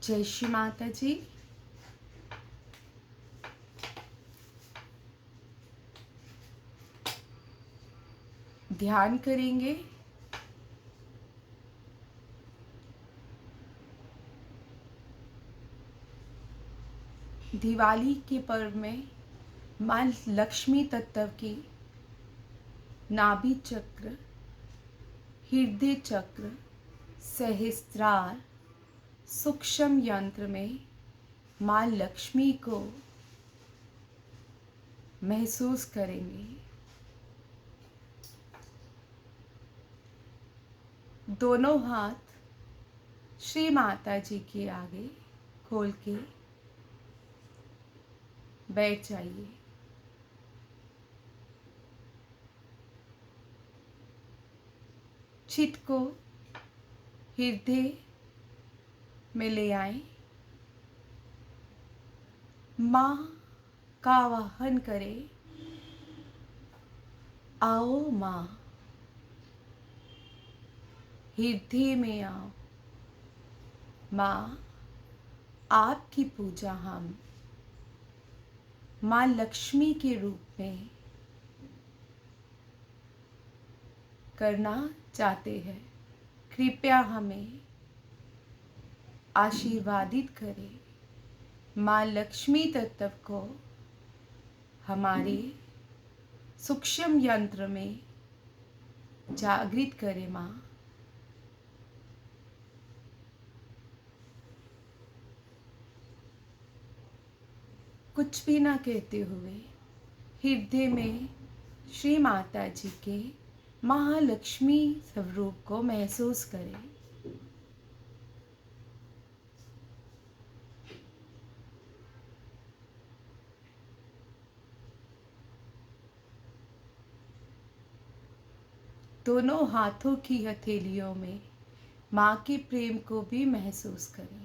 जय श्री माता जी। ध्यान करेंगे। दिवाली के पर्व में माँ लक्ष्मी तत्व की नाभि चक्र, हृदय चक्र, सहस्त्रार सूक्ष्म यंत्र में माँ लक्ष्मी को महसूस करेंगे। दोनों हाथ श्री माता जी के आगे खोल के बैठ जाइए। चित्त को हृदय में ले आए। माँ का आवाहन करें, आओ माँ, हृदय में आओ। माँ, आपकी पूजा हम माँ लक्ष्मी के रूप में करना चाहते हैं। कृपया हमें आशीर्वादित करें। माँ लक्ष्मी तत्व को हमारे सूक्ष्म यंत्र में जागृत करें। माँ, कुछ भी ना कहते हुए हृदय में श्री माता जी के महालक्ष्मी स्वरूप को महसूस करें। दोनों हाथों की हथेलियों में माँ के प्रेम को भी महसूस करें।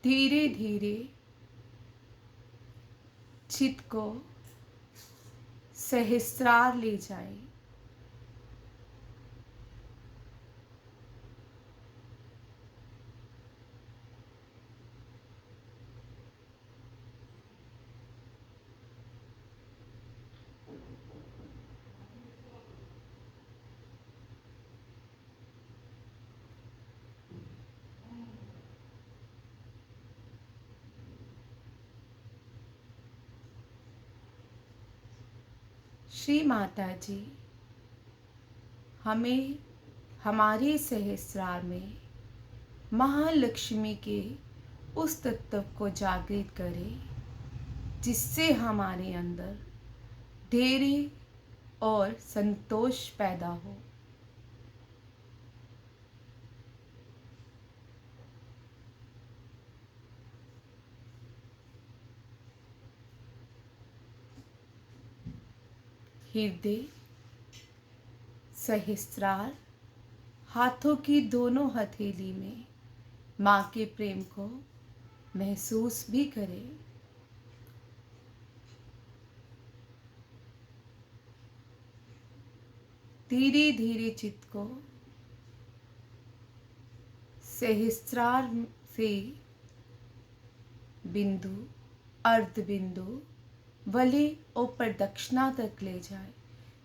धीरे धीरे चित्त को सहस्त्रार ले जाएं। श्री माता जी हमें हमारे सहस्रार में महालक्ष्मी के उस तत्व को जागृत करें जिससे हमारे अंदर धैर्य और संतोष पैदा हो। हृदय, सहस्त्रार, हाथों की दोनों हथेली में माँ के प्रेम को महसूस भी करें। धीरे धीरे चित्त को सहस्त्रार से बिंदु, अर्ध बिंदु, वलय और प्रदक्षिणा तक ले जाए।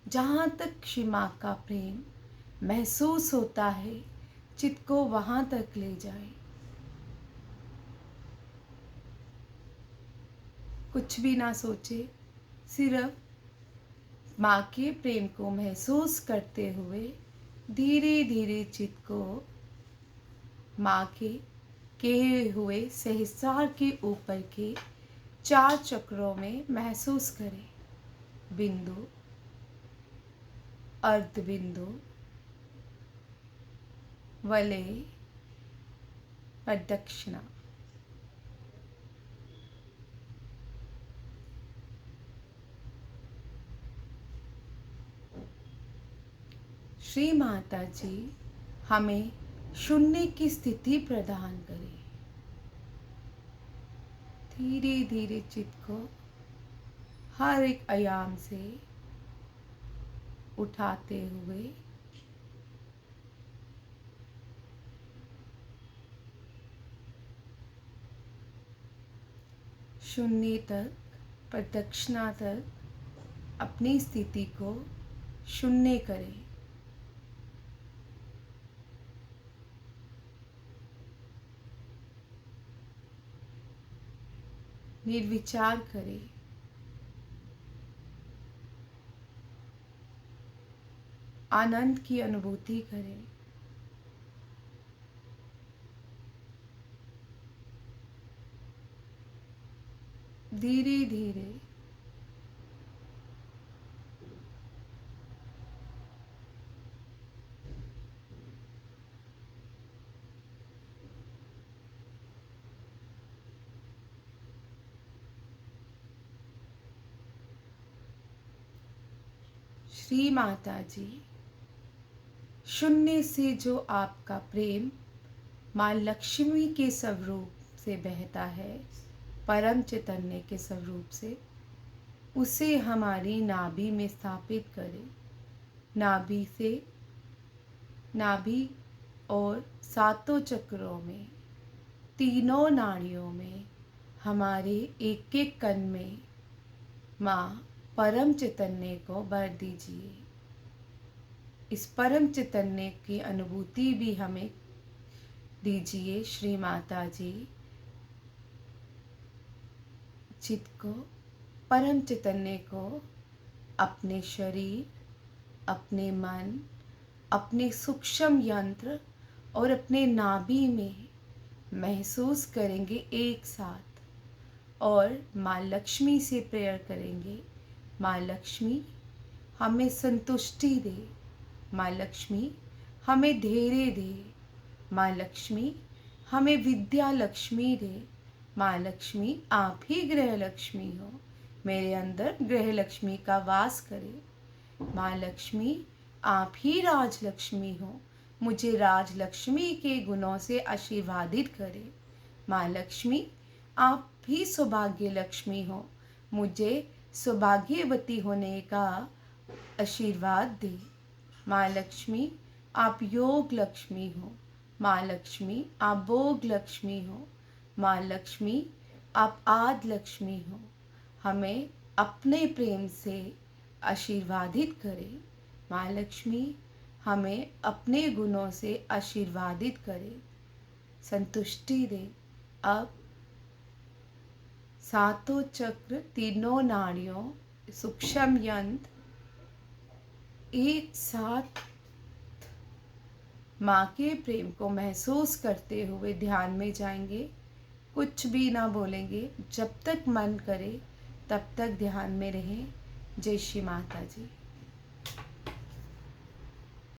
जहाँ तक श्री माँ का प्रेम महसूस होता है, चित्त को वहाँ तक ले जाए। कुछ भी ना सोचे, सिर्फ माँ के प्रेम को महसूस करते हुए धीरे धीरे चित्त को माँ के कहे हुए सहस्रार के ऊपर के 4 चक्रों में महसूस करें। बिंदु, अर्ध बिंदु, वलय, प्रदक्षिणा। श्री माता जी हमें शून्य की स्थिति प्रदान करें। धीरे धीरे चित्त को हर एक आयाम से उठाते हुए शून्य तक, प्रदक्षिणा तक अपनी स्थिति को शून्य करें। निर्विचार करें। आनंद की अनुभूति करें। धीरे धीरे श्री माता जी, शून्य से जो आपका प्रेम माँ लक्ष्मी के स्वरूप से बहता है, परम चैतन्य के स्वरूप से, उसे हमारी नाभि में स्थापित करें। नाभि से, नाभि और सातों चक्रों में, तीनों नाड़ियों में, हमारे एक एक कण में माँ परम चैतन्य को भर दीजिए। इस परम चैतन्य की अनुभूति भी हमें दीजिए श्री माता जी। चित्त को, परम चैतन्य को अपने शरीर, अपने मन, अपने सूक्ष्म यंत्र और अपने नाभि में महसूस करेंगे एक साथ, और माँ लक्ष्मी से प्रेयर करेंगे, माँ लक्ष्मी हमें संतुष्टि दे, माँ लक्ष्मी हमें धैर्य दे, माँ लक्ष्मी हमें विद्या लक्ष्मी दे। माँ लक्ष्मी आप ही गृह लक्ष्मी हो, मेरे अंदर गृह लक्ष्मी का वास करे। माँ लक्ष्मी आप ही राज लक्ष्मी हो, मुझे राज लक्ष्मी के गुणों से आशीर्वादित करे। माँ लक्ष्मी आप भी सौभाग्य लक्ष्मी हो, मुझे सौभाग्यवती होने का आशीर्वाद दे। माँ लक्ष्मी आप योग लक्ष्मी हो, माँ लक्ष्मी आप भोग लक्ष्मी हो, माँ लक्ष्मी आप आद लक्ष्मी हो, हमें अपने प्रेम से आशीर्वादित करें। माँ लक्ष्मी हमें अपने गुणों से आशीर्वादित करें, संतुष्टि दे। अब सातों चक्र, तीनों नाड़ियों, सूक्ष्म यंत्र एक साथ माँ के प्रेम को महसूस करते हुए ध्यान में जाएंगे। कुछ भी ना बोलेंगे, जब तक मन करे तब तक ध्यान में रहें। जय श्री माता जी।